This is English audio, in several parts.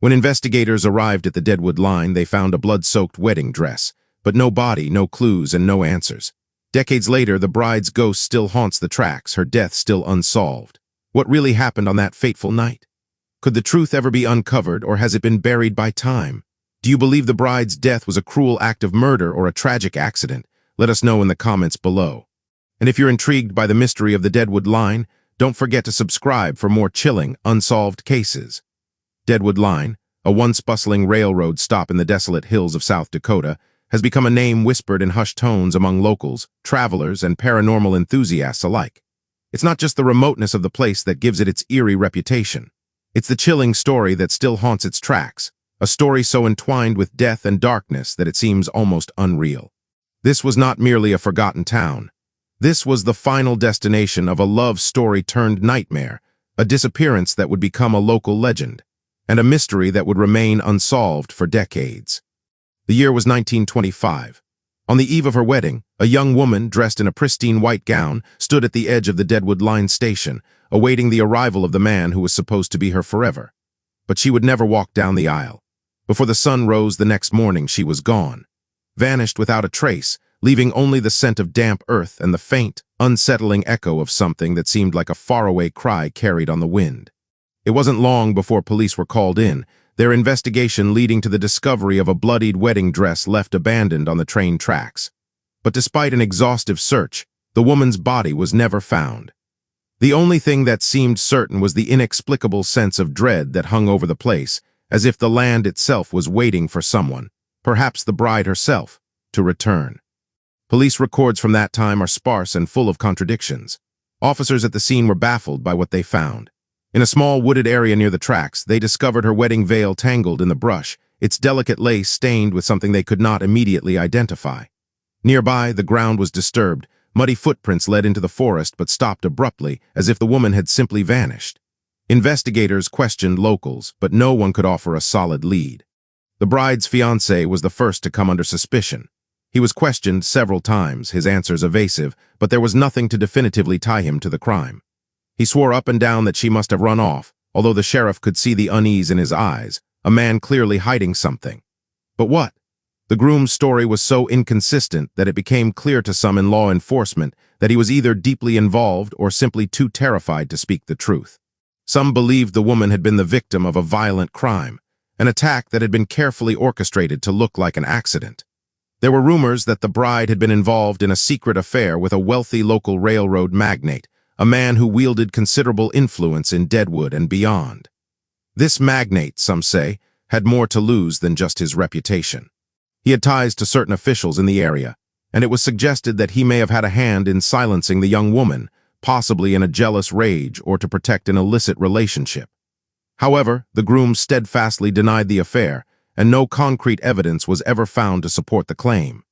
When investigators arrived at the Deadwood Line, they found a blood-soaked wedding dress, but no body, no clues, and no answers. Decades later, the bride's ghost still haunts the tracks, her death still unsolved. What really happened on that fateful night? Could the truth ever be uncovered, or has it been buried by time? Do you believe the bride's death was a cruel act of murder or a tragic accident? Let us know in the comments below. And if you're intrigued by the mystery of the Deadwood Line, don't forget to subscribe for more chilling, unsolved cases. Deadwood Line, a once bustling railroad stop in the desolate hills of South Dakota, has become a name whispered in hushed tones among locals, travelers, and paranormal enthusiasts alike. It's not just the remoteness of the place that gives it its eerie reputation. It's the chilling story that still haunts its tracks, a story so entwined with death and darkness that it seems almost unreal. This was not merely a forgotten town. This was the final destination of a love story turned nightmare, a disappearance that would become a local legend, and a mystery that would remain unsolved for decades. The year was 1925. On the eve of her wedding, a young woman dressed in a pristine white gown stood at the edge of the Deadwood Line station, awaiting the arrival of the man who was supposed to be her forever. But she would never walk down the aisle. Before the sun rose the next morning, she was gone, vanished without a trace, leaving only the scent of damp earth and the faint, unsettling echo of something that seemed like a faraway cry carried on the wind. It wasn't long before police were called in, their investigation leading to the discovery of a bloodied wedding dress left abandoned on the train tracks. But despite an exhaustive search, the woman's body was never found. The only thing that seemed certain was the inexplicable sense of dread that hung over the place, as if the land itself was waiting for someone, perhaps the bride herself, to return. Police records from that time are sparse and full of contradictions. Officers at the scene were baffled by what they found. In a small wooded area near the tracks, they discovered her wedding veil tangled in the brush, its delicate lace stained with something they could not immediately identify. Nearby, the ground was disturbed. Muddy footprints led into the forest but stopped abruptly, as if the woman had simply vanished. Investigators questioned locals, but no one could offer a solid lead. The bride's fiancé was the first to come under suspicion. He was questioned several times, his answers evasive, but there was nothing to definitively tie him to the crime. He swore up and down that she must have run off, although the sheriff could see the unease in his eyes, a man clearly hiding something. But what? The groom's story was so inconsistent that it became clear to some in law enforcement that he was either deeply involved or simply too terrified to speak the truth. Some believed the woman had been the victim of a violent crime, an attack that had been carefully orchestrated to look like an accident. There were rumors that the bride had been involved in a secret affair with a wealthy local railroad magnate, a man who wielded considerable influence in Deadwood and beyond. This magnate, some say, had more to lose than just his reputation. He had ties to certain officials in the area, and it was suggested that he may have had a hand in silencing the young woman, possibly in a jealous rage or to protect an illicit relationship. However, the groom steadfastly denied the affair, and no concrete evidence was ever found to support the claim.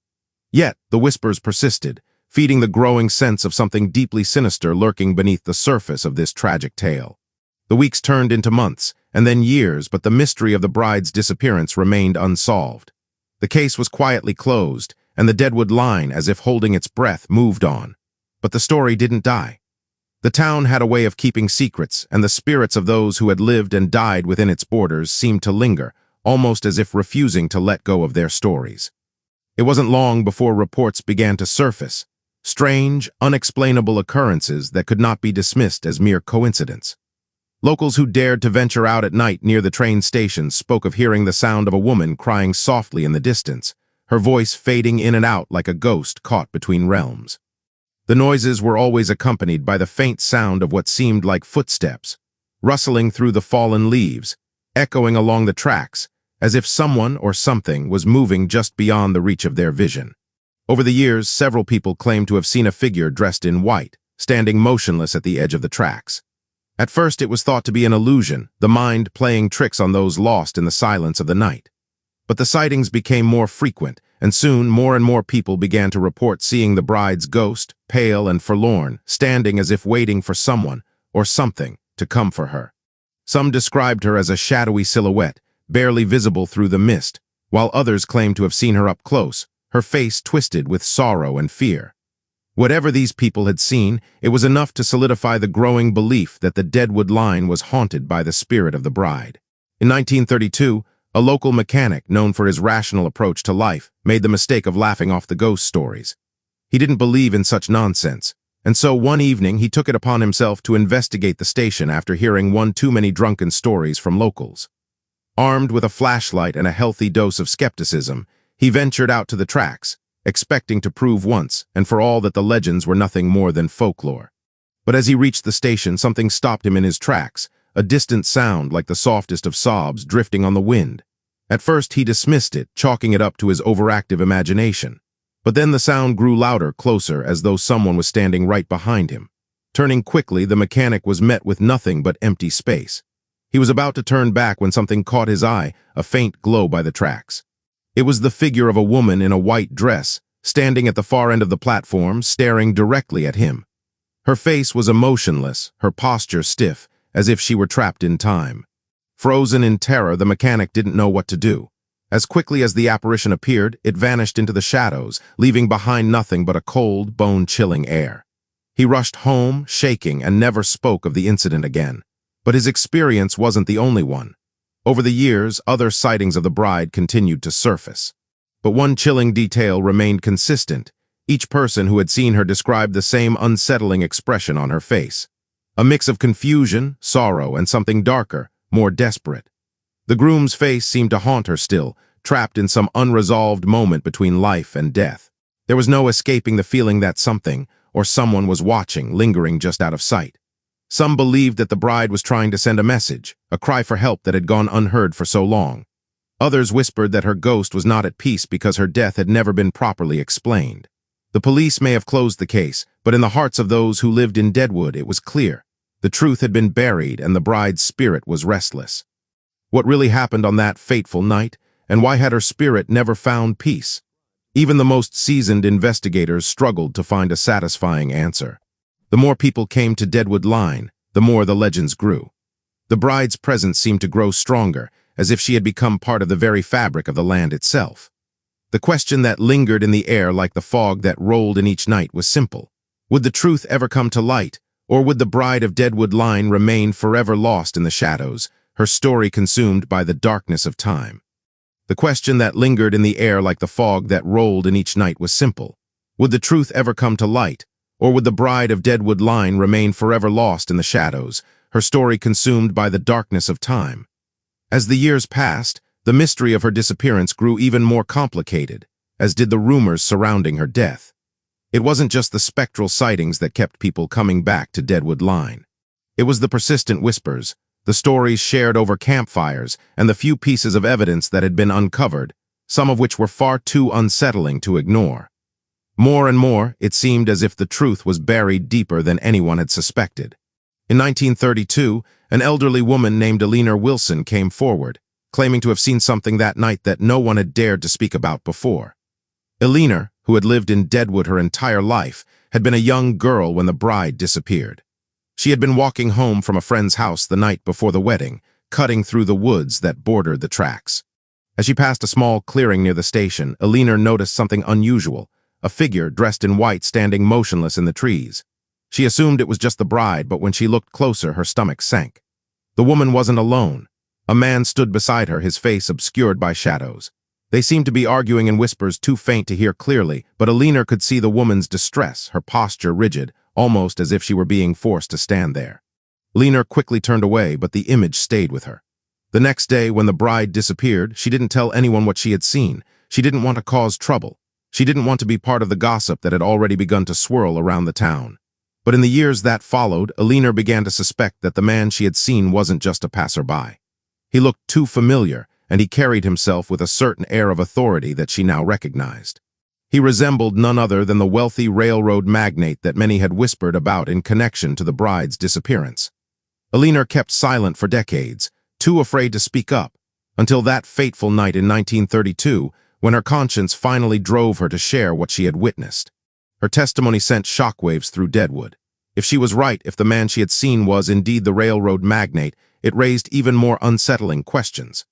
Yet, the whispers persisted, feeding the growing sense of something deeply sinister lurking beneath the surface of this tragic tale. The weeks turned into months, and then years, but the mystery of the bride's disappearance remained unsolved. The case was quietly closed, and the Deadwood Line, as if holding its breath, moved on. But the story didn't die. The town had a way of keeping secrets, and the spirits of those who had lived and died within its borders seemed to linger, almost as if refusing to let go of their stories. It wasn't long before reports began to surface, strange, unexplainable occurrences that could not be dismissed as mere coincidence. Locals who dared to venture out at night near the train station spoke of hearing the sound of a woman crying softly in the distance, her voice fading in and out like a ghost caught between realms. The noises were always accompanied by the faint sound of what seemed like footsteps, rustling through the fallen leaves, echoing along the tracks, as if someone or something was moving just beyond the reach of their vision. Over the years, several people claimed to have seen a figure dressed in white, standing motionless at the edge of the tracks. At first, it was thought to be an illusion, the mind playing tricks on those lost in the silence of the night. But the sightings became more frequent, and soon more and more people began to report seeing the bride's ghost, pale and forlorn, standing as if waiting for someone, or something, to come for her. Some described her as a shadowy silhouette, barely visible through the mist, while others claimed to have seen her up close, her face twisted with sorrow and fear. Whatever these people had seen, it was enough to solidify the growing belief that the Deadwood Line was haunted by the spirit of the bride. In 1932, a local mechanic known for his rational approach to life made the mistake of laughing off the ghost stories. He didn't believe in such nonsense, and so one evening he took it upon himself to investigate the station after hearing one too many drunken stories from locals. Armed with a flashlight and a healthy dose of skepticism, he ventured out to the tracks, expecting to prove once and for all that the legends were nothing more than folklore. But as he reached the station, something stopped him in his tracks, a distant sound like the softest of sobs drifting on the wind. At first he dismissed it, chalking it up to his overactive imagination. But then the sound grew louder, closer, as though someone was standing right behind him. Turning quickly, the mechanic was met with nothing but empty space. He was about to turn back when something caught his eye, a faint glow by the tracks. It was the figure of a woman in a white dress, standing at the far end of the platform, staring directly at him. Her face was emotionless, her posture stiff, as if she were trapped in time. Frozen in terror, the mechanic didn't know what to do. As quickly as the apparition appeared, it vanished into the shadows, leaving behind nothing but a cold, bone-chilling air. He rushed home, shaking, and never spoke of the incident again. But his experience wasn't the only one. Over the years, other sightings of the bride continued to surface. But one chilling detail remained consistent. Each person who had seen her described the same unsettling expression on her face. A mix of confusion, sorrow, and something darker, more desperate. The groom's face seemed to haunt her still, trapped in some unresolved moment between life and death. There was no escaping the feeling that something, or someone was watching, lingering just out of sight. Some believed that the bride was trying to send a message, a cry for help that had gone unheard for so long. Others whispered that her ghost was not at peace because her death had never been properly explained. The police may have closed the case, but in the hearts of those who lived in Deadwood, it was clear. The truth had been buried and the bride's spirit was restless. What really happened on that fateful night, and why had her spirit never found peace? Even the most seasoned investigators struggled to find a satisfying answer. The more people came to Deadwood Line, the more the legends grew. The bride's presence seemed to grow stronger, as if she had become part of the very fabric of the land itself. The question that lingered in the air like the fog that rolled in each night was simple. Would the truth ever come to light, or would the Bride of Deadwood Line remain forever lost in the shadows, her story consumed by the darkness of time? The question that lingered in the air like the fog that rolled in each night was simple. Would the truth ever come to light, or would the Bride of Deadwood Line remain forever lost in the shadows, her story consumed by the darkness of time? As the years passed, the mystery of her disappearance grew even more complicated, as did the rumors surrounding her death. It wasn't just the spectral sightings that kept people coming back to Deadwood Line. It was the persistent whispers, the stories shared over campfires, and the few pieces of evidence that had been uncovered, some of which were far too unsettling to ignore. More and more, it seemed as if the truth was buried deeper than anyone had suspected. In 1932, an elderly woman named Eleanor Wilson came forward, claiming to have seen something that night that no one had dared to speak about before. Eleanor, who had lived in Deadwood her entire life, had been a young girl when the bride disappeared. She had been walking home from a friend's house the night before the wedding, cutting through the woods that bordered the tracks. As she passed a small clearing near the station, Eleanor noticed something unusual, a figure dressed in white standing motionless in the trees. She assumed it was just the bride, but when she looked closer, her stomach sank. The woman wasn't alone. A man stood beside her, his face obscured by shadows. They seemed to be arguing in whispers too faint to hear clearly, but Eleanor could see the woman's distress, her posture rigid, almost as if she were being forced to stand there. Eleanor quickly turned away, but the image stayed with her. The next day, when the bride disappeared, she didn't tell anyone what she had seen. She didn't want to cause trouble. She didn't want to be part of the gossip that had already begun to swirl around the town. But in the years that followed, Eleanor began to suspect that the man she had seen wasn't just a passerby. He looked too familiar, and he carried himself with a certain air of authority that she now recognized. He resembled none other than the wealthy railroad magnate that many had whispered about in connection to the bride's disappearance. Eleanor kept silent for decades, too afraid to speak up, until that fateful night in 1932, when her conscience finally drove her to share what she had witnessed. Her testimony sent shockwaves through Deadwood. If she was right, if the man she had seen was indeed the railroad magnate, it raised even more unsettling questions.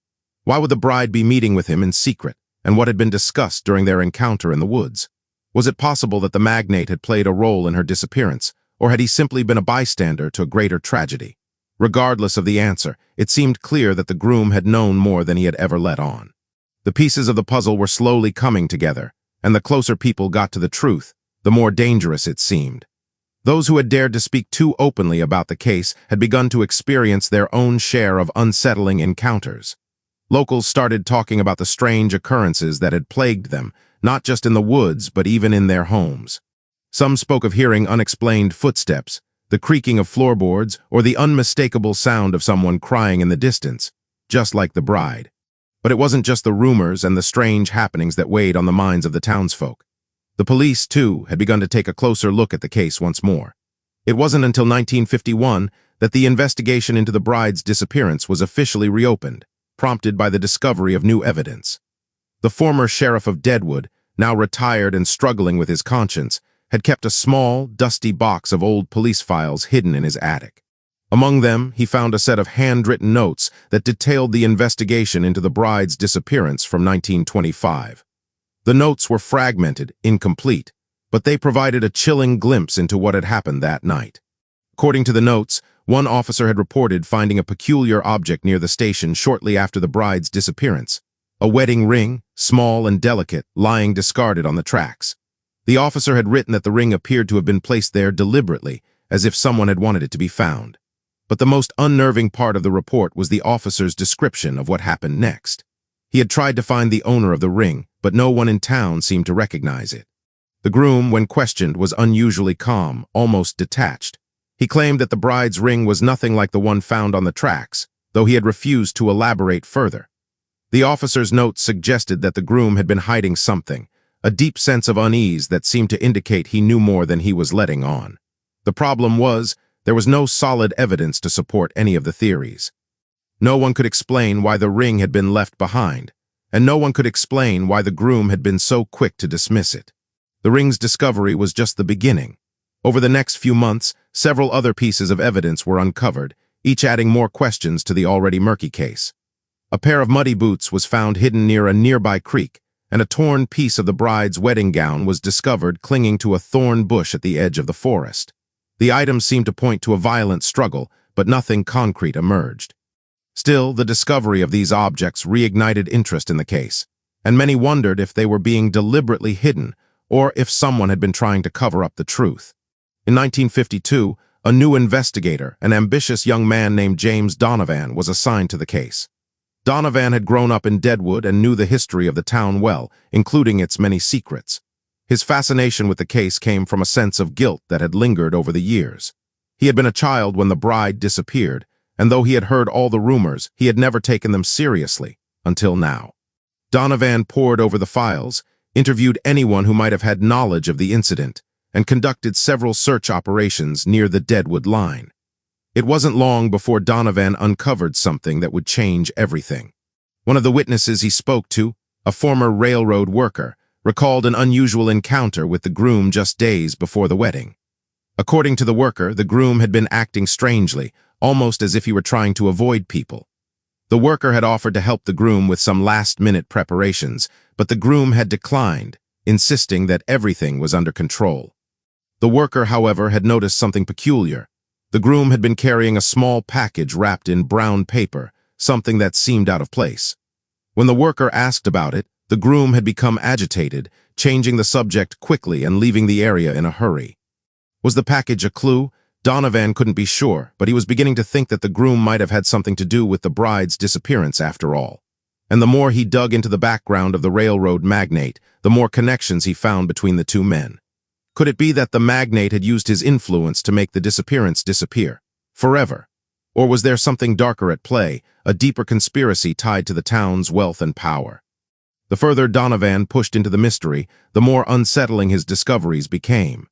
Why would the bride be meeting with him in secret, and what had been discussed during their encounter in the woods? Was it possible that the magnate had played a role in her disappearance, or had he simply been a bystander to a greater tragedy? Regardless of the answer, it seemed clear that the groom had known more than he had ever let on. The pieces of the puzzle were slowly coming together, and the closer people got to the truth, the more dangerous it seemed. Those who had dared to speak too openly about the case had begun to experience their own share of unsettling encounters. Locals started talking about the strange occurrences that had plagued them, not just in the woods but even in their homes. Some spoke of hearing unexplained footsteps, the creaking of floorboards, or the unmistakable sound of someone crying in the distance, just like the bride. But it wasn't just the rumors and the strange happenings that weighed on the minds of the townsfolk. The police, too, had begun to take a closer look at the case once more. It wasn't until 1951 that the investigation into the bride's disappearance was officially reopened, prompted by the discovery of new evidence. The former sheriff of Deadwood, now retired and struggling with his conscience, had kept a small, dusty box of old police files hidden in his attic. Among them, he found a set of handwritten notes that detailed the investigation into the bride's disappearance from 1925. The notes were fragmented, incomplete, but they provided a chilling glimpse into what had happened that night. According to the notes, one officer had reported finding a peculiar object near the station shortly after the bride's disappearance, a wedding ring, small and delicate, lying discarded on the tracks. The officer had written that the ring appeared to have been placed there deliberately, as if someone had wanted it to be found. But the most unnerving part of the report was the officer's description of what happened next. He had tried to find the owner of the ring, but no one in town seemed to recognize it. The groom, when questioned, was unusually calm, almost detached. He claimed that the bride's ring was nothing like the one found on the tracks, though he had refused to elaborate further. The officer's notes suggested that the groom had been hiding something, a deep sense of unease that seemed to indicate he knew more than he was letting on. The problem was, there was no solid evidence to support any of the theories. No one could explain why the ring had been left behind, and no one could explain why the groom had been so quick to dismiss it. The ring's discovery was just the beginning. Over the next few months, several other pieces of evidence were uncovered, each adding more questions to the already murky case. A pair of muddy boots was found hidden near a nearby creek, and a torn piece of the bride's wedding gown was discovered clinging to a thorn bush at the edge of the forest. The items seemed to point to a violent struggle, but nothing concrete emerged. Still, the discovery of these objects reignited interest in the case, and many wondered if they were being deliberately hidden or if someone had been trying to cover up the truth. In 1952, a new investigator, an ambitious young man named James Donovan, was assigned to the case. Donovan had grown up in Deadwood and knew the history of the town well, including its many secrets. His fascination with the case came from a sense of guilt that had lingered over the years. He had been a child when the bride disappeared, and though he had heard all the rumors, he had never taken them seriously, until now. Donovan pored over the files, interviewed anyone who might have had knowledge of the incident, and conducted several search operations near the Deadwood Line. It wasn't long before Donovan uncovered something that would change everything. One of the witnesses he spoke to, a former railroad worker, recalled an unusual encounter with the groom just days before the wedding. According to the worker, the groom had been acting strangely, almost as if he were trying to avoid people. The worker had offered to help the groom with some last-minute preparations, but the groom had declined, insisting that everything was under control. The worker, however, had noticed something peculiar. The groom had been carrying a small package wrapped in brown paper, something that seemed out of place. When the worker asked about it, the groom had become agitated, changing the subject quickly and leaving the area in a hurry. Was the package a clue? Donovan couldn't be sure, but he was beginning to think that the groom might have had something to do with the bride's disappearance after all. And the more he dug into the background of the railroad magnate, the more connections he found between the two men. Could it be that the magnate had used his influence to make the disappearance disappear, forever? Or was there something darker at play, a deeper conspiracy tied to the town's wealth and power? The further Donovan pushed into the mystery, the more unsettling his discoveries became.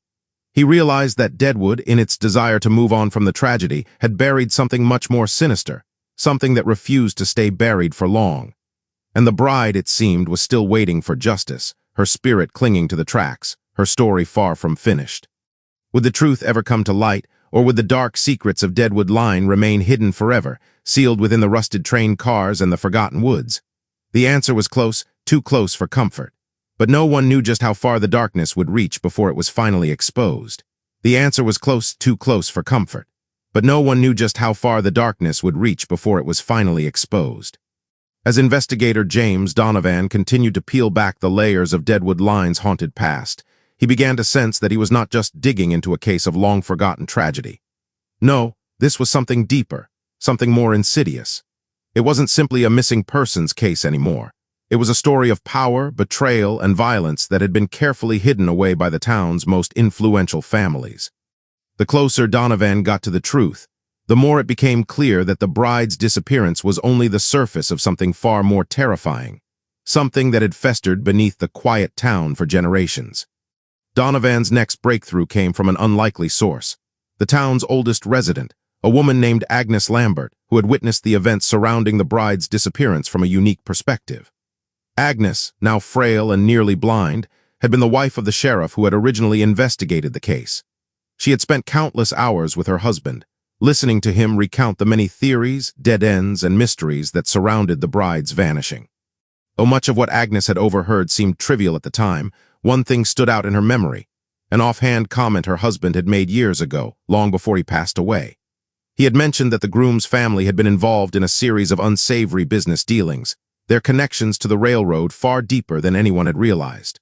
He realized that Deadwood, in its desire to move on from the tragedy, had buried something much more sinister, something that refused to stay buried for long. And the bride, it seemed, was still waiting for justice, her spirit clinging to the tracks, her story far from finished. Would the truth ever come to light, or would the dark secrets of Deadwood Line remain hidden forever, sealed within the rusted train cars and the forgotten woods? The answer was close, too close for comfort. But no one knew just how far the darkness would reach before it was finally exposed. The answer was close, too close for comfort. But no one knew just how far the darkness would reach before it was finally exposed. As investigator James Donovan continued to peel back the layers of Deadwood Line's haunted past, he began to sense that he was not just digging into a case of long-forgotten tragedy. No, this was something deeper, something more insidious. It wasn't simply a missing persons case anymore. It was a story of power, betrayal, and violence that had been carefully hidden away by the town's most influential families. The closer Donovan got to the truth, the more it became clear that the bride's disappearance was only the surface of something far more terrifying, something that had festered beneath the quiet town for generations. Donovan's next breakthrough came from an unlikely source. The town's oldest resident, a woman named Agnes Lambert, who had witnessed the events surrounding the bride's disappearance from a unique perspective. Agnes, now frail and nearly blind, had been the wife of the sheriff who had originally investigated the case. She had spent countless hours with her husband, listening to him recount the many theories, dead ends, and mysteries that surrounded the bride's vanishing. Though much of what Agnes had overheard seemed trivial at the time, one thing stood out in her memory, an offhand comment her husband had made years ago, long before he passed away. He had mentioned that the groom's family had been involved in a series of unsavory business dealings, their connections to the railroad far deeper than anyone had realized.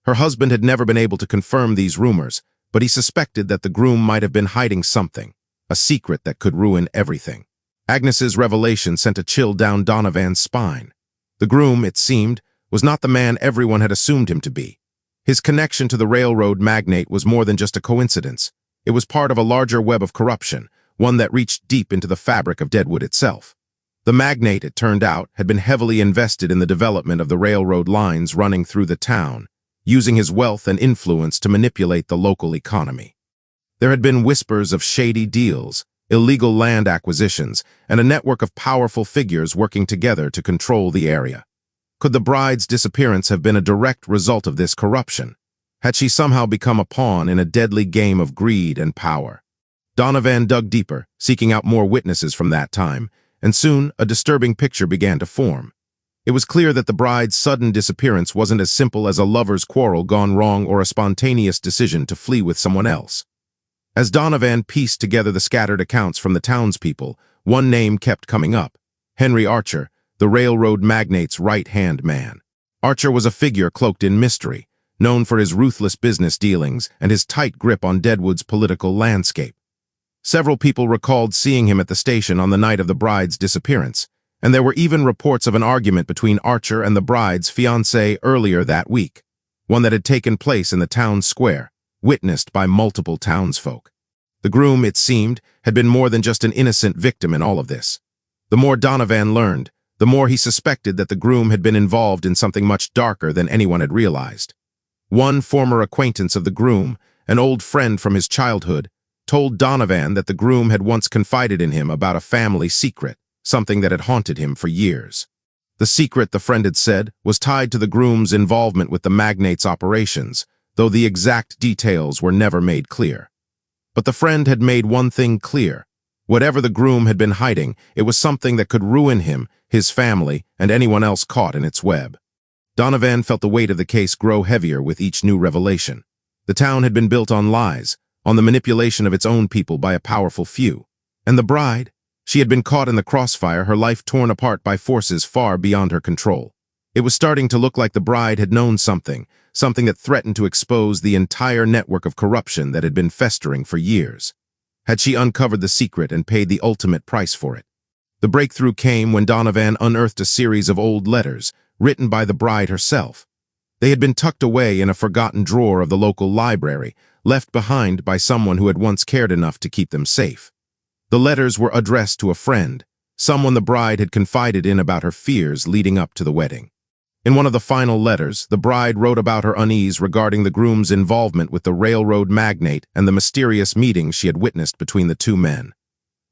Her husband had never been able to confirm these rumors, but he suspected that the groom might have been hiding something, a secret that could ruin everything. Agnes's revelation sent a chill down Donovan's spine. The groom, it seemed, was not the man everyone had assumed him to be. His connection to the railroad magnate was more than just a coincidence. It was part of a larger web of corruption, one that reached deep into the fabric of Deadwood itself. The magnate, it turned out, had been heavily invested in the development of the railroad lines running through the town, using his wealth and influence to manipulate the local economy. There had been whispers of shady deals, illegal land acquisitions, and a network of powerful figures working together to control the area. Could the bride's disappearance have been a direct result of this corruption? Had she somehow become a pawn in a deadly game of greed and power? Donovan dug deeper, seeking out more witnesses from that time, and soon a disturbing picture began to form. It was clear that the bride's sudden disappearance wasn't as simple as a lover's quarrel gone wrong or a spontaneous decision to flee with someone else. As Donovan pieced together the scattered accounts from the townspeople, one name kept coming up: Henry Archer, the railroad magnate's right-hand man. Archer was a figure cloaked in mystery, known for his ruthless business dealings and his tight grip on Deadwood's political landscape. Several people recalled seeing him at the station on the night of the bride's disappearance, and there were even reports of an argument between Archer and the bride's fiancé earlier that week, one that had taken place in the town square, witnessed by multiple townsfolk. The groom, it seemed, had been more than just an innocent victim in all of this. The more Donovan learned, the more he suspected that the groom had been involved in something much darker than anyone had realized. One former acquaintance of the groom, an old friend from his childhood, told Donovan that the groom had once confided in him about a family secret, something that had haunted him for years. The secret, the friend had said, was tied to the groom's involvement with the magnate's operations, though the exact details were never made clear. But the friend had made one thing clear. Whatever the groom had been hiding, it was something that could ruin him, his family, and anyone else caught in its web. Donovan felt the weight of the case grow heavier with each new revelation. The town had been built on lies, on the manipulation of its own people by a powerful few. And the bride? She had been caught in the crossfire, her life torn apart by forces far beyond her control. It was starting to look like the bride had known something that threatened to expose the entire network of corruption that had been festering for years. Had she uncovered the secret and paid the ultimate price for it? The breakthrough came when Donovan unearthed a series of old letters, written by the bride herself. They had been tucked away in a forgotten drawer of the local library, left behind by someone who had once cared enough to keep them safe. The letters were addressed to a friend, someone the bride had confided in about her fears leading up to the wedding. In one of the final letters, the bride wrote about her unease regarding the groom's involvement with the railroad magnate and the mysterious meetings she had witnessed between the two men.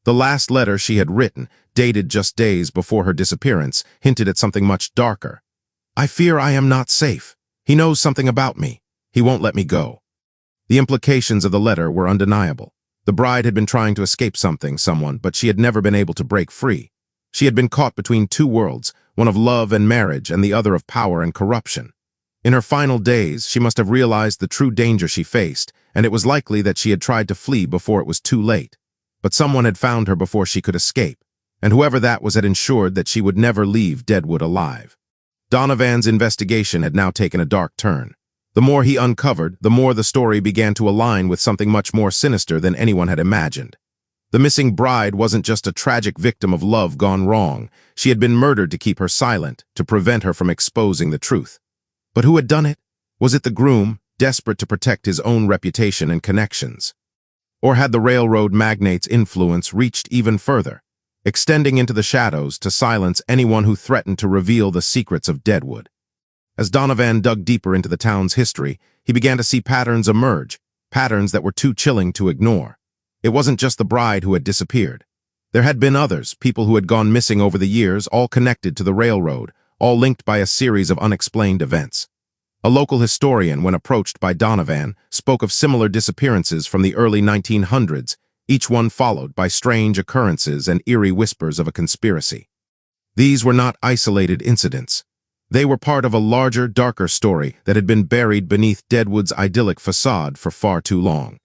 The last letter she had written, dated just days before her disappearance, hinted at something much darker. "I fear I am not safe. He knows something about me. He won't let me go." The implications of the letter were undeniable. The bride had been trying to escape someone, but she had never been able to break free. She had been caught between two worlds, one of love and marriage and the other of power and corruption. In her final days, she must have realized the true danger she faced, and it was likely that she had tried to flee before it was too late. but someone had found her before she could escape, and whoever that was had ensured that she would never leave Deadwood alive. Donovan's investigation had now taken a dark turn. The more he uncovered, the more the story began to align with something much more sinister than anyone had imagined. The missing bride wasn't just a tragic victim of love gone wrong. She had been murdered to keep her silent, to prevent her from exposing the truth. But who had done it? Was it the groom, desperate to protect his own reputation and connections? Or had the railroad magnate's influence reached even further, extending into the shadows to silence anyone who threatened to reveal the secrets of Deadwood? As Donovan dug deeper into the town's history, he began to see patterns emerge, patterns that were too chilling to ignore. It wasn't just the bride who had disappeared. There had been others, people who had gone missing over the years, all connected to the railroad, all linked by a series of unexplained events. A local historian, when approached by Donovan, spoke of similar disappearances from the early 1900s, each one followed by strange occurrences and eerie whispers of a conspiracy. These were not isolated incidents. They were part of a larger, darker story that had been buried beneath Deadwood's idyllic facade for far too long.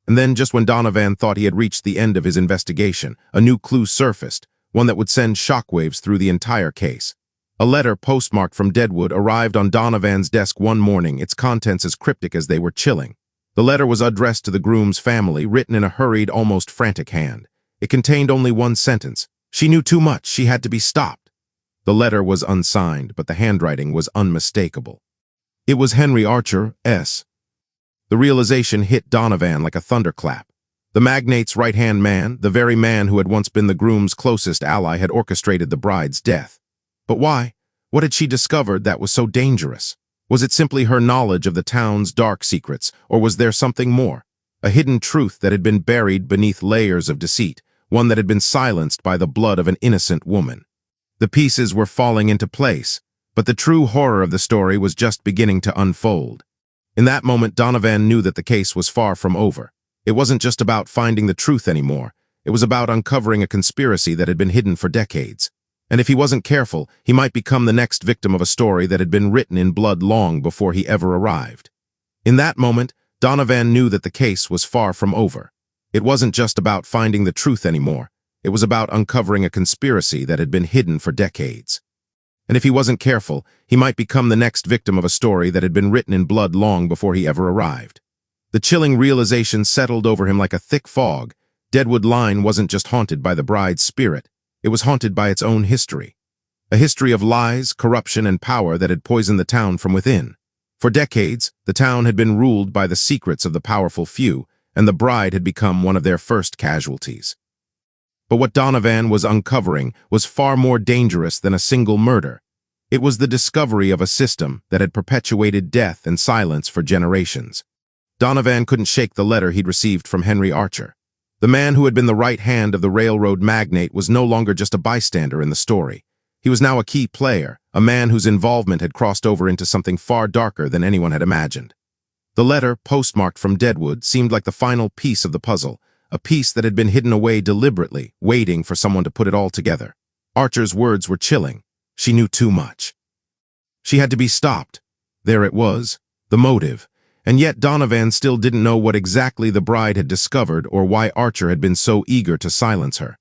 And then, just when Donovan thought he had reached the end of his investigation, a new clue surfaced, one that would send shockwaves through the entire case. A letter postmarked from Deadwood arrived on Donovan's desk one morning, its contents as cryptic as they were chilling. The letter was addressed to the groom's family, written in a hurried, almost frantic hand. It contained only one sentence. She knew too much. She had to be stopped. The letter was unsigned, but the handwriting was unmistakable. It was Henry Archer, S. The realization hit Donovan like a thunderclap. The magnate's right-hand man, the very man who had once been the groom's closest ally, had orchestrated the bride's death. But why? What had she discovered that was so dangerous? Was it simply her knowledge of the town's dark secrets, or was there something more? A hidden truth that had been buried beneath layers of deceit, one that had been silenced by the blood of an innocent woman. The pieces were falling into place, but the true horror of the story was just beginning to unfold. In that moment, Donovan knew that the case was far from over. It wasn't just about finding the truth anymore. It was about uncovering a conspiracy that had been hidden for decades. And if he wasn't careful, he might become the next victim of a story that had been written in blood long before he ever arrived. In that moment, Donovan knew that the case was far from over. It wasn't just about finding the truth anymore. It was about uncovering a conspiracy that had been hidden for decades. And if he wasn't careful, he might become the next victim of a story that had been written in blood long before he ever arrived. The chilling realization settled over him like a thick fog. Deadwood Line wasn't just haunted by the bride's spirit. It was haunted by its own history. A history of lies, corruption, and power that had poisoned the town from within. For decades, the town had been ruled by the secrets of the powerful few, and the bride had become one of their first casualties. But what Donovan was uncovering was far more dangerous than a single murder. It was the discovery of a system that had perpetuated death and silence for generations. Donovan couldn't shake the letter he'd received from Henry Archer. The man who had been the right hand of the railroad magnate was no longer just a bystander in the story. He was now a key player, a man whose involvement had crossed over into something far darker than anyone had imagined. The letter, postmarked from Deadwood, seemed like the final piece of the puzzle, a piece that had been hidden away deliberately, waiting for someone to put it all together. Archer's words were chilling. She knew too much. She had to be stopped. There it was, the motive. And yet Donovan still didn't know what exactly the bride had discovered or why Archer had been so eager to silence her.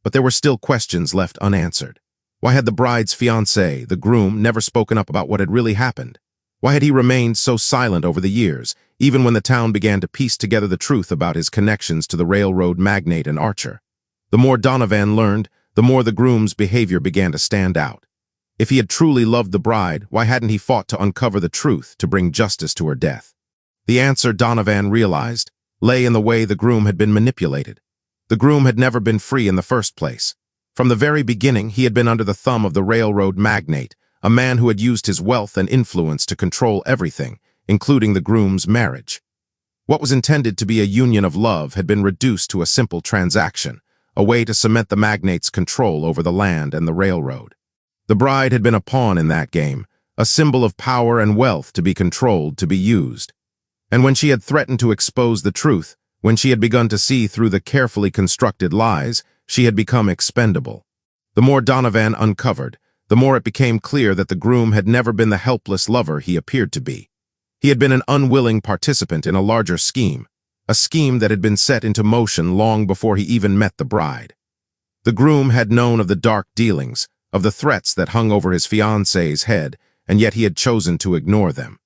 But there were still questions left unanswered. Why had the bride's fiancé, the groom, never spoken up about what had really happened? Why had he remained so silent over the years, even when the town began to piece together the truth about his connections to the railroad magnate and Archer? The more Donovan learned, the more the groom's behavior began to stand out. If he had truly loved the bride, why hadn't he fought to uncover the truth, to bring justice to her death? The answer, Donovan realized, lay in the way the groom had been manipulated. The groom had never been free in the first place. From the very beginning, he had been under the thumb of the railroad magnate, a man who had used his wealth and influence to control everything, including the groom's marriage. What was intended to be a union of love had been reduced to a simple transaction, a way to cement the magnate's control over the land and the railroad. The bride had been a pawn in that game, a symbol of power and wealth to be controlled, to be used. And when she had threatened to expose the truth, when she had begun to see through the carefully constructed lies, she had become expendable. The more Donovan uncovered, the more it became clear that the groom had never been the helpless lover he appeared to be. He had been an unwilling participant in a larger scheme, a scheme that had been set into motion long before he even met the bride. The groom had known of the dark dealings, of the threats that hung over his fiancée's head, and yet he had chosen to ignore them.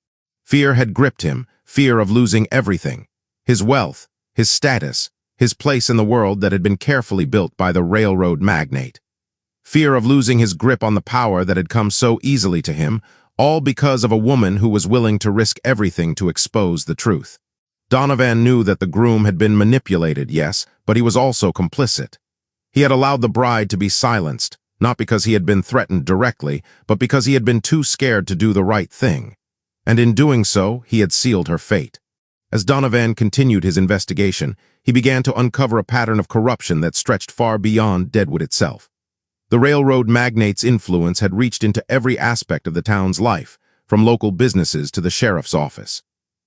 Fear had gripped him, fear of losing everything, his wealth, his status, his place in the world that had been carefully built by the railroad magnate. Fear of losing his grip on the power that had come so easily to him, all because of a woman who was willing to risk everything to expose the truth. Donovan knew that the groom had been manipulated, yes, but he was also complicit. He had allowed the bride to be silenced, not because he had been threatened directly, but because he had been too scared to do the right thing. And in doing so, he had sealed her fate. As Donovan continued his investigation, he began to uncover a pattern of corruption that stretched far beyond Deadwood itself. The railroad magnate's influence had reached into every aspect of the town's life, from local businesses to the sheriff's office.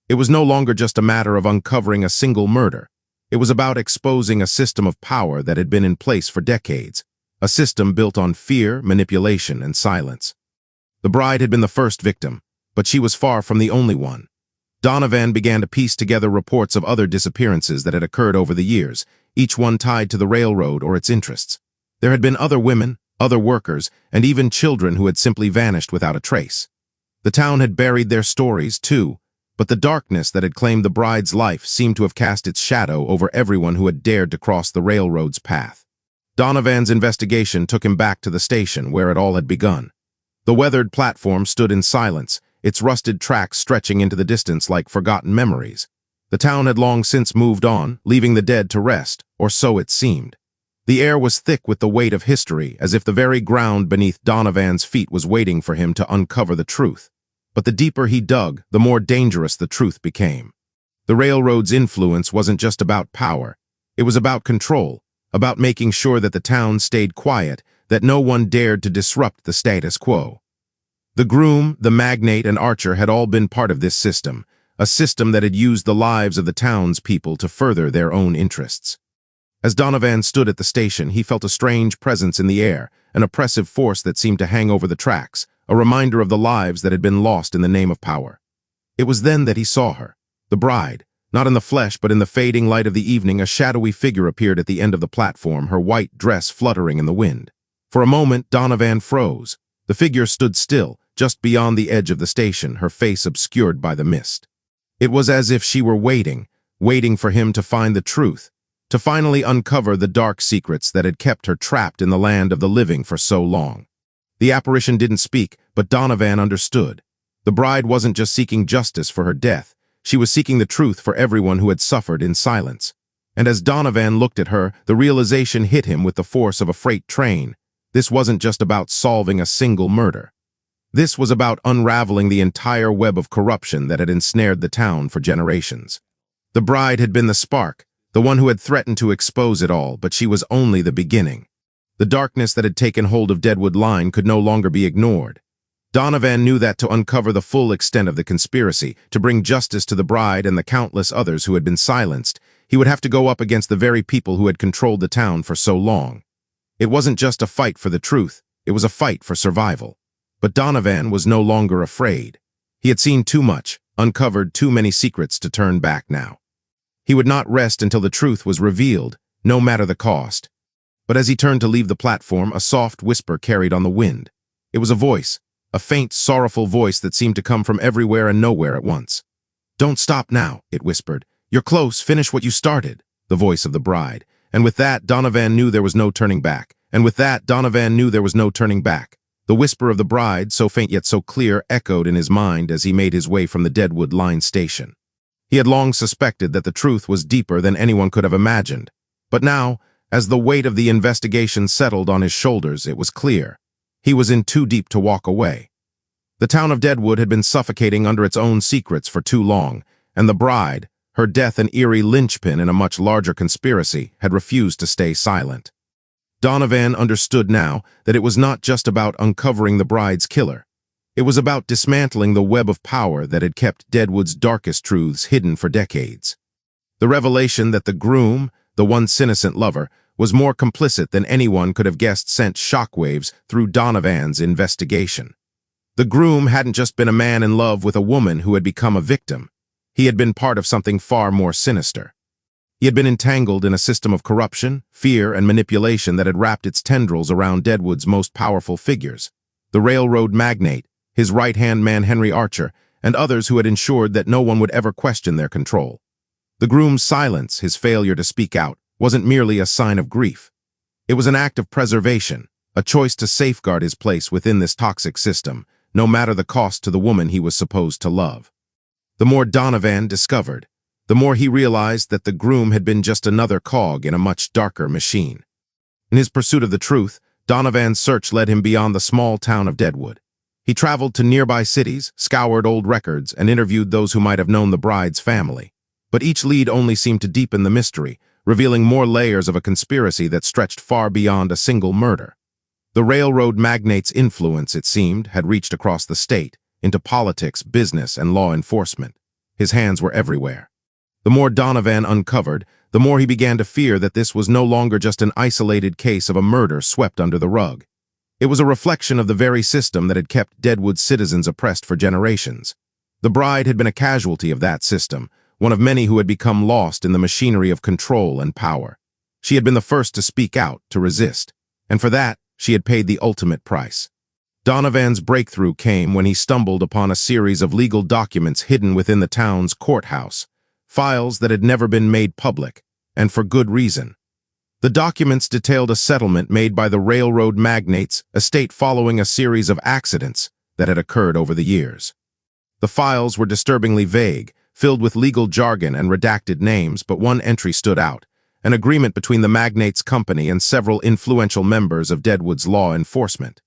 It was no longer just a matter of uncovering a single murder. It was about exposing a system of power that had been in place for decades, a system built on fear, manipulation, and silence. The bride had been the first victim, but she was far from the only one. Donovan began to piece together reports of other disappearances that had occurred over the years, each one tied to the railroad or its interests. There had been other women, other workers, and even children who had simply vanished without a trace. The town had buried their stories, too, but the darkness that had claimed the bride's life seemed to have cast its shadow over everyone who had dared to cross the railroad's path. Donovan's investigation took him back to the station where it all had begun. The weathered platform stood in silence, its rusted tracks stretching into the distance like forgotten memories. The town had long since moved on, leaving the dead to rest, or so it seemed. The air was thick with the weight of history, as if the very ground beneath Donovan's feet was waiting for him to uncover the truth. But the deeper he dug, the more dangerous the truth became. The railroad's influence wasn't just about power. It was about control, about making sure that the town stayed quiet, that no one dared to disrupt the status quo. The groom, the magnate, and Archer had all been part of this system, a system that had used the lives of the town's people to further their own interests. As Donovan stood at the station, he felt a strange presence in the air, an oppressive force that seemed to hang over the tracks, a reminder of the lives that had been lost in the name of power. It was then that he saw her, the bride. Not in the flesh, but in the fading light of the evening, a shadowy figure appeared at the end of the platform, her white dress fluttering in the wind. For a moment, Donovan froze. The figure stood still, just beyond the edge of the station, her face obscured by the mist. It was as if she were waiting for him to find the truth, to finally uncover the dark secrets that had kept her trapped in the land of the living for so long. The apparition didn't speak, but Donovan understood. The bride wasn't just seeking justice for her death. She was seeking the truth for everyone who had suffered in silence. And as Donovan looked at her, the realization hit him with the force of a freight train. This wasn't just about solving a single murder. This was about unraveling the entire web of corruption that had ensnared the town for generations. The bride had been the spark, the one who had threatened to expose it all, but she was only the beginning. The darkness that had taken hold of Deadwood Line could no longer be ignored. Donovan knew that to uncover the full extent of the conspiracy, to bring justice to the bride and the countless others who had been silenced, he would have to go up against the very people who had controlled the town for so long. It wasn't just a fight for the truth, it was a fight for survival. But Donovan was no longer afraid. He had seen too much, uncovered too many secrets to turn back now. He would not rest until the truth was revealed, no matter the cost. But as he turned to leave the platform, a soft whisper carried on the wind. It was a voice, a faint, sorrowful voice that seemed to come from everywhere and nowhere at once. "Don't stop now," it whispered. "You're close, finish what you started," the voice of the bride. And with that, Donovan knew there was no turning back. The whisper of the bride, so faint yet so clear, echoed in his mind as he made his way from the Deadwood Line station. He had long suspected that the truth was deeper than anyone could have imagined. But now, as the weight of the investigation settled on his shoulders, it was clear. He was in too deep to walk away. The town of Deadwood had been suffocating under its own secrets for too long, and the bride, her death an eerie linchpin in a much larger conspiracy, had refused to stay silent. Donovan understood now that it was not just about uncovering the bride's killer. It was about dismantling the web of power that had kept Deadwood's darkest truths hidden for decades. The revelation that the groom, the once innocent lover, was more complicit than anyone could have guessed sent shockwaves through Donovan's investigation. The groom hadn't just been a man in love with a woman who had become a victim. He had been part of something far more sinister. He had been entangled in a system of corruption, fear, and manipulation that had wrapped its tendrils around Deadwood's most powerful figures: the railroad magnate, his right-hand man Henry Archer, and others who had ensured that no one would ever question their control. The groom's silence, his failure to speak out, wasn't merely a sign of grief. It was an act of preservation, a choice to safeguard his place within this toxic system, no matter the cost to the woman he was supposed to love. The more Donovan discovered, the more he realized that the groom had been just another cog in a much darker machine. In his pursuit of the truth, Donovan's search led him beyond the small town of Deadwood. He traveled to nearby cities, scoured old records, and interviewed those who might have known the bride's family. But each lead only seemed to deepen the mystery, revealing more layers of a conspiracy that stretched far beyond a single murder. The railroad magnate's influence, it seemed, had reached across the state, into politics, business, and law enforcement. His hands were everywhere. The more Donovan uncovered, the more he began to fear that this was no longer just an isolated case of a murder swept under the rug. It was a reflection of the very system that had kept Deadwood's citizens oppressed for generations. The bride had been a casualty of that system, one of many who had become lost in the machinery of control and power. She had been the first to speak out, to resist, and for that, she had paid the ultimate price. Donovan's breakthrough came when he stumbled upon a series of legal documents hidden within the town's courthouse, files that had never been made public, and for good reason. The documents detailed a settlement made by the railroad magnate's estate following a series of accidents that had occurred over the years. The files were disturbingly vague, filled with legal jargon and redacted names, but one entry stood out: an agreement between the magnate's company and several influential members of Deadwood's law enforcement.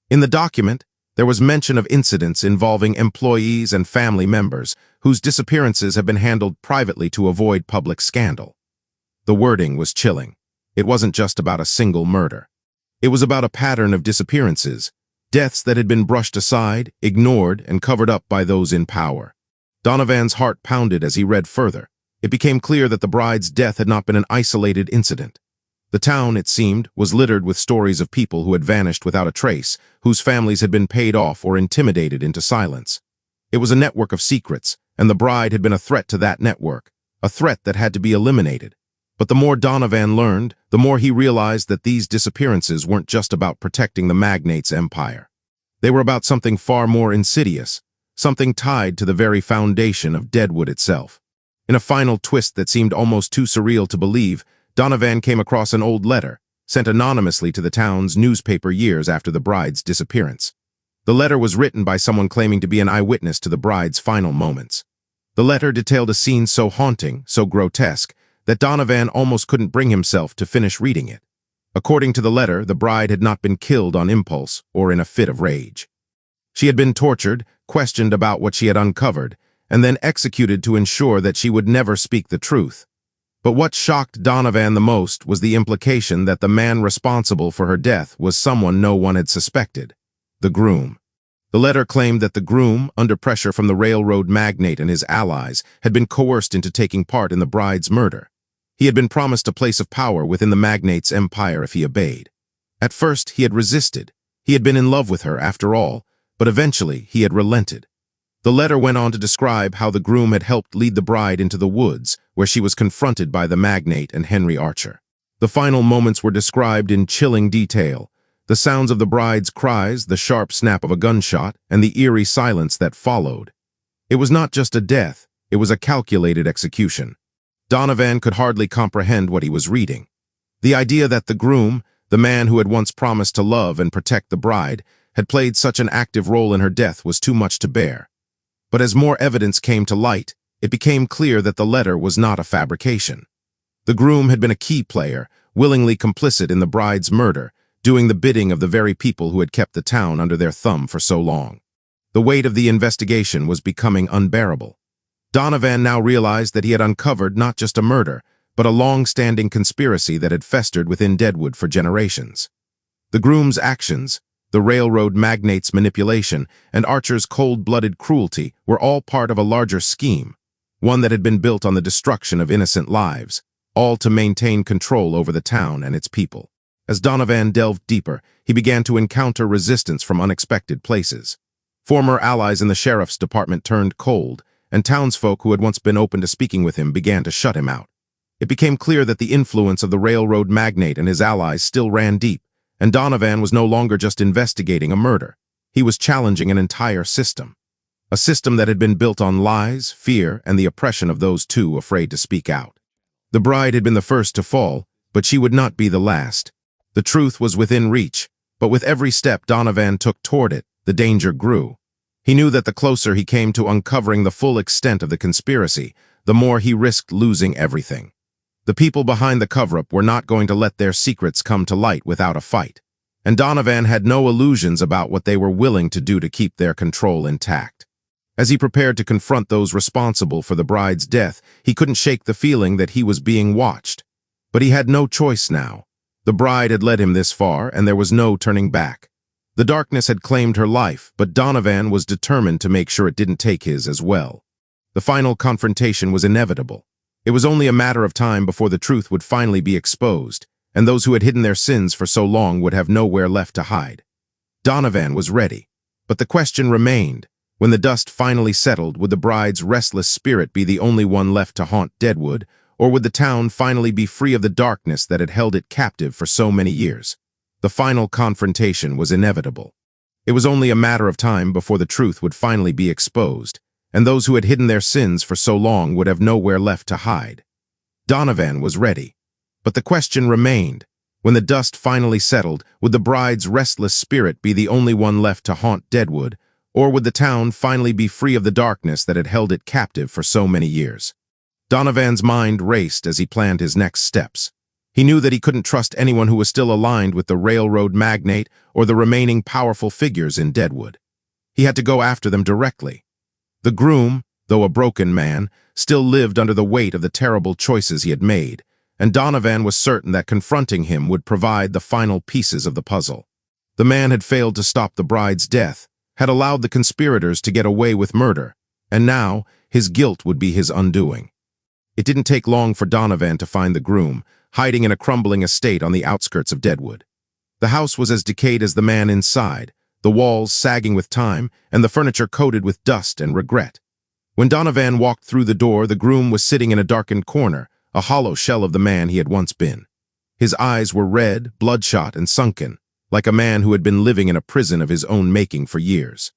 In the document, there was mention of incidents involving employees and family members whose disappearances had been handled privately to avoid public scandal. The wording was chilling. It wasn't just about a single murder. It was about a pattern of disappearances, deaths that had been brushed aside, ignored, and covered up by those in power. Donovan's heart pounded as he read further. It became clear that the bride's death had not been an isolated incident. The town, it seemed, was littered with stories of people who had vanished without a trace, whose families had been paid off or intimidated into silence. It was a network of secrets, and the bride had been a threat to that network, a threat that had to be eliminated. But the more Donovan learned, the more he realized that these disappearances weren't just about protecting the magnate's empire. They were about something far more insidious, something tied to the very foundation of Deadwood itself. In a final twist that seemed almost too surreal to believe, Donovan came across an old letter, sent anonymously to the town's newspaper years after the bride's disappearance. The letter was written by someone claiming to be an eyewitness to the bride's final moments. The letter detailed a scene so haunting, so grotesque, that Donovan almost couldn't bring himself to finish reading it. According to the letter, the bride had not been killed on impulse or in a fit of rage. She had been tortured, questioned about what she had uncovered, and then executed to ensure that she would never speak the truth. But what shocked Donovan the most was the implication that the man responsible for her death was someone no one had suspected: the groom. The letter claimed that the groom, under pressure from the railroad magnate and his allies, had been coerced into taking part in the bride's murder. He had been promised a place of power within the magnate's empire if he obeyed. At first, he had resisted. He had been in love with her, after all, but eventually he had relented. The letter went on to describe how the groom had helped lead the bride into the woods, where she was confronted by the magnate and Henry Archer. The final moments were described in chilling detail: the sounds of the bride's cries, the sharp snap of a gunshot, and the eerie silence that followed. It was not just a death, it was a calculated execution. Donovan could hardly comprehend what he was reading. The idea that the groom, the man who had once promised to love and protect the bride, had played such an active role in her death was too much to bear. But as more evidence came to light, it became clear that the letter was not a fabrication. The groom had been a key player, willingly complicit in the bride's murder, doing the bidding of the very people who had kept the town under their thumb for so long. The weight of the investigation was becoming unbearable. Donovan now realized that he had uncovered not just a murder, but a long-standing conspiracy that had festered within Deadwood for generations. The groom's actions, the railroad magnate's manipulation, and Archer's cold-blooded cruelty were all part of a larger scheme, one that had been built on the destruction of innocent lives, all to maintain control over the town and its people. As Donovan delved deeper, he began to encounter resistance from unexpected places. Former allies in the sheriff's department turned cold, and townsfolk who had once been open to speaking with him began to shut him out. It became clear that the influence of the railroad magnate and his allies still ran deep, and Donovan was no longer just investigating a murder. He was challenging an entire system. A system that had been built on lies, fear, and the oppression of those too afraid to speak out. The bride had been the first to fall, but she would not be the last. The truth was within reach, but with every step Donovan took toward it, the danger grew. He knew that the closer he came to uncovering the full extent of the conspiracy, the more he risked losing everything. The people behind the cover-up were not going to let their secrets come to light without a fight, and Donovan had no illusions about what they were willing to do to keep their control intact. As he prepared to confront those responsible for the bride's death, he couldn't shake the feeling that he was being watched. But he had no choice now. The bride had led him this far, and there was no turning back. The darkness had claimed her life, but Donovan was determined to make sure it didn't take his as well. The final confrontation was inevitable. It was only a matter of time before the truth would finally be exposed, and those who had hidden their sins for so long would have nowhere left to hide. Donovan was ready, but the question remained. When the dust finally settled, would the bride's restless spirit be the only one left to haunt Deadwood, or would the town finally be free of the darkness that had held it captive for so many years? The final confrontation was inevitable. It was only a matter of time before the truth would finally be exposed, and those who had hidden their sins for so long would have nowhere left to hide. Donovan was ready, but the question remained. When the dust finally settled, would the bride's restless spirit be the only one left to haunt Deadwood, or would the town finally be free of the darkness that had held it captive for so many years? Donovan's mind raced as he planned his next steps. He knew that he couldn't trust anyone who was still aligned with the railroad magnate or the remaining powerful figures in Deadwood. He had to go after them directly. The groom, though a broken man, still lived under the weight of the terrible choices he had made, and Donovan was certain that confronting him would provide the final pieces of the puzzle. The man had failed to stop the bride's death, had allowed the conspirators to get away with murder, and now his guilt would be his undoing. It didn't take long for Donovan to find the groom, hiding in a crumbling estate on the outskirts of Deadwood. The house was as decayed as the man inside, the walls sagging with time, and the furniture coated with dust and regret. When Donovan walked through the door, the groom was sitting in a darkened corner, a hollow shell of the man he had once been. His eyes were red, bloodshot, and sunken, like a man who had been living in a prison of his own making for years.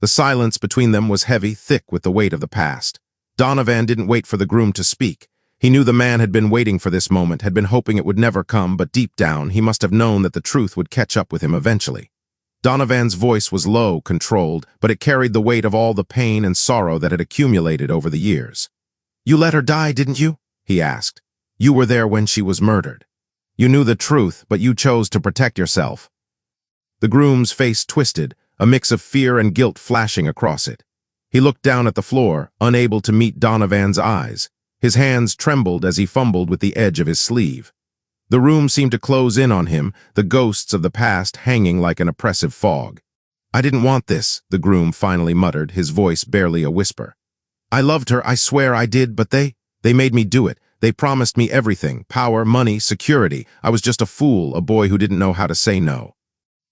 The silence between them was heavy, thick with the weight of the past. Donovan didn't wait for the groom to speak. He knew the man had been waiting for this moment, had been hoping it would never come, but deep down, he must have known that the truth would catch up with him eventually. Donovan's voice was low, controlled, but it carried the weight of all the pain and sorrow that had accumulated over the years. "You let her die, didn't you?" he asked. "You were there when she was murdered. You knew the truth, but you chose to protect yourself." The groom's face twisted, a mix of fear and guilt flashing across it. He looked down at the floor, unable to meet Donovan's eyes. His hands trembled as he fumbled with the edge of his sleeve. The room seemed to close in on him, the ghosts of the past hanging like an oppressive fog. "I didn't want this," the groom finally muttered, his voice barely a whisper. "I loved her, I swear I did, but they made me do it. They promised me everything, power, money, security. I was just a fool, a boy who didn't know how to say no."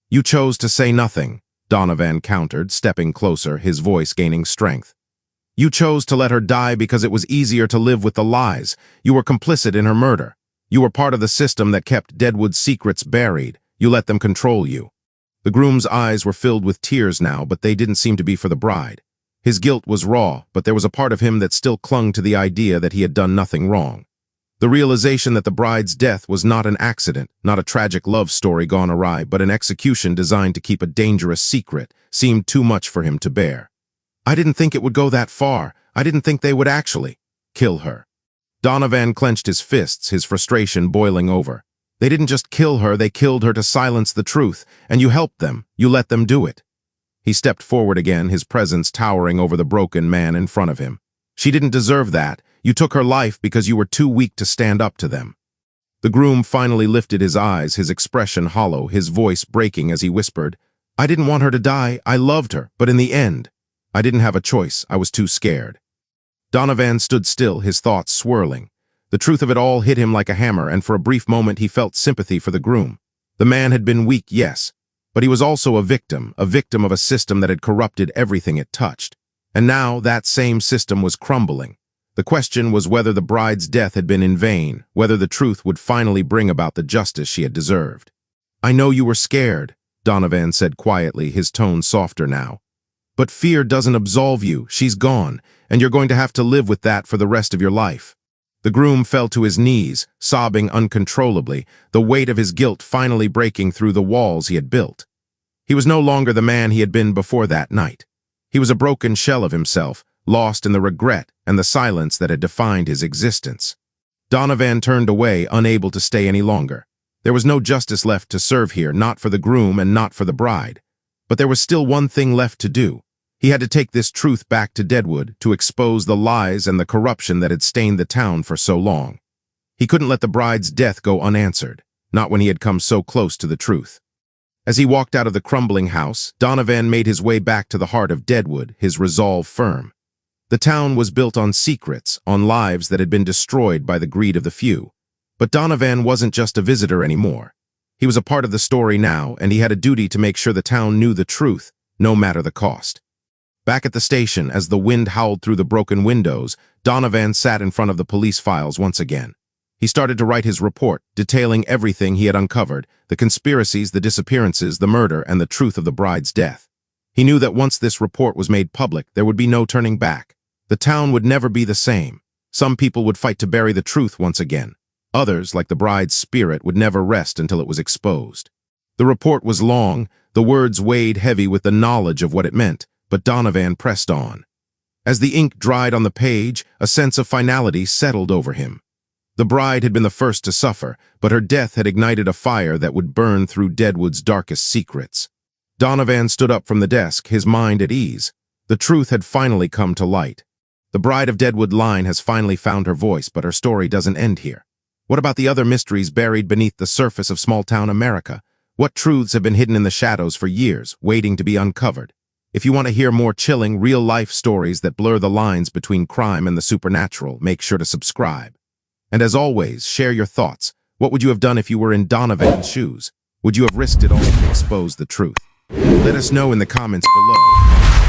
"You chose to say nothing," Donovan countered, stepping closer, his voice gaining strength. "You chose to let her die because it was easier to live with the lies. You were complicit in her murder. You were part of the system that kept Deadwood's secrets buried. You let them control you." The groom's eyes were filled with tears now, but they didn't seem to be for the bride. His guilt was raw, but there was a part of him that still clung to the idea that he had done nothing wrong. The realization that the bride's death was not an accident, not a tragic love story gone awry, but an execution designed to keep a dangerous secret, seemed too much for him to bear. "I didn't think it would go that far. I didn't think they would actually kill her." Donovan clenched his fists, his frustration boiling over. "They didn't just kill her, they killed her to silence the truth, and you helped them, you let them do it." He stepped forward again, his presence towering over the broken man in front of him. "She didn't deserve that. You took her life because you were too weak to stand up to them." The groom finally lifted his eyes, his expression hollow, his voice breaking as he whispered, "I didn't want her to die, I loved her, but in the end, I didn't have a choice, I was too scared." Donovan stood still, his thoughts swirling. The truth of it all hit him like a hammer, and for a brief moment he felt sympathy for the groom. The man had been weak, yes, but he was also a victim of a system that had corrupted everything it touched. And now that same system was crumbling. The question was whether the bride's death had been in vain, whether the truth would finally bring about the justice she had deserved. "I know you were scared," Donovan said quietly, his tone softer now. "But fear doesn't absolve you. She's gone, and you're going to have to live with that for the rest of your life." The groom fell to his knees, sobbing uncontrollably, the weight of his guilt finally breaking through the walls he had built. He was no longer the man he had been before that night. He was a broken shell of himself, lost in the regret and the silence that had defined his existence. Donovan turned away, unable to stay any longer. There was no justice left to serve here, not for the groom and not for the bride. But there was still one thing left to do. He had to take this truth back to Deadwood to expose the lies and the corruption that had stained the town for so long. He couldn't let the bride's death go unanswered, not when he had come so close to the truth. As he walked out of the crumbling house, Donovan made his way back to the heart of Deadwood, his resolve firm. The town was built on secrets, on lives that had been destroyed by the greed of the few. But Donovan wasn't just a visitor anymore. He was a part of the story now, and he had a duty to make sure the town knew the truth, no matter the cost. Back at the station, as the wind howled through the broken windows, Donovan sat in front of the police files once again. He started to write his report, detailing everything he had uncovered, the conspiracies, the disappearances, the murder, and the truth of the bride's death. He knew that once this report was made public, there would be no turning back. The town would never be the same. Some people would fight to bury the truth once again. Others, like the bride's spirit, would never rest until it was exposed. The report was long, the words weighed heavy with the knowledge of what it meant, but Donovan pressed on. As the ink dried on the page, a sense of finality settled over him. The bride had been the first to suffer, but her death had ignited a fire that would burn through Deadwood's darkest secrets. Donovan stood up from the desk, his mind at ease. The truth had finally come to light. The Bride of Deadwood Line has finally found her voice, but her story doesn't end here. What about the other mysteries buried beneath the surface of small-town America? What truths have been hidden in the shadows for years, waiting to be uncovered? If you want to hear more chilling, real-life stories that blur the lines between crime and the supernatural, make sure to subscribe. And as always, share your thoughts. What would you have done if you were in Donovan's shoes? Would you have risked it all to expose the truth? Let us know in the comments below.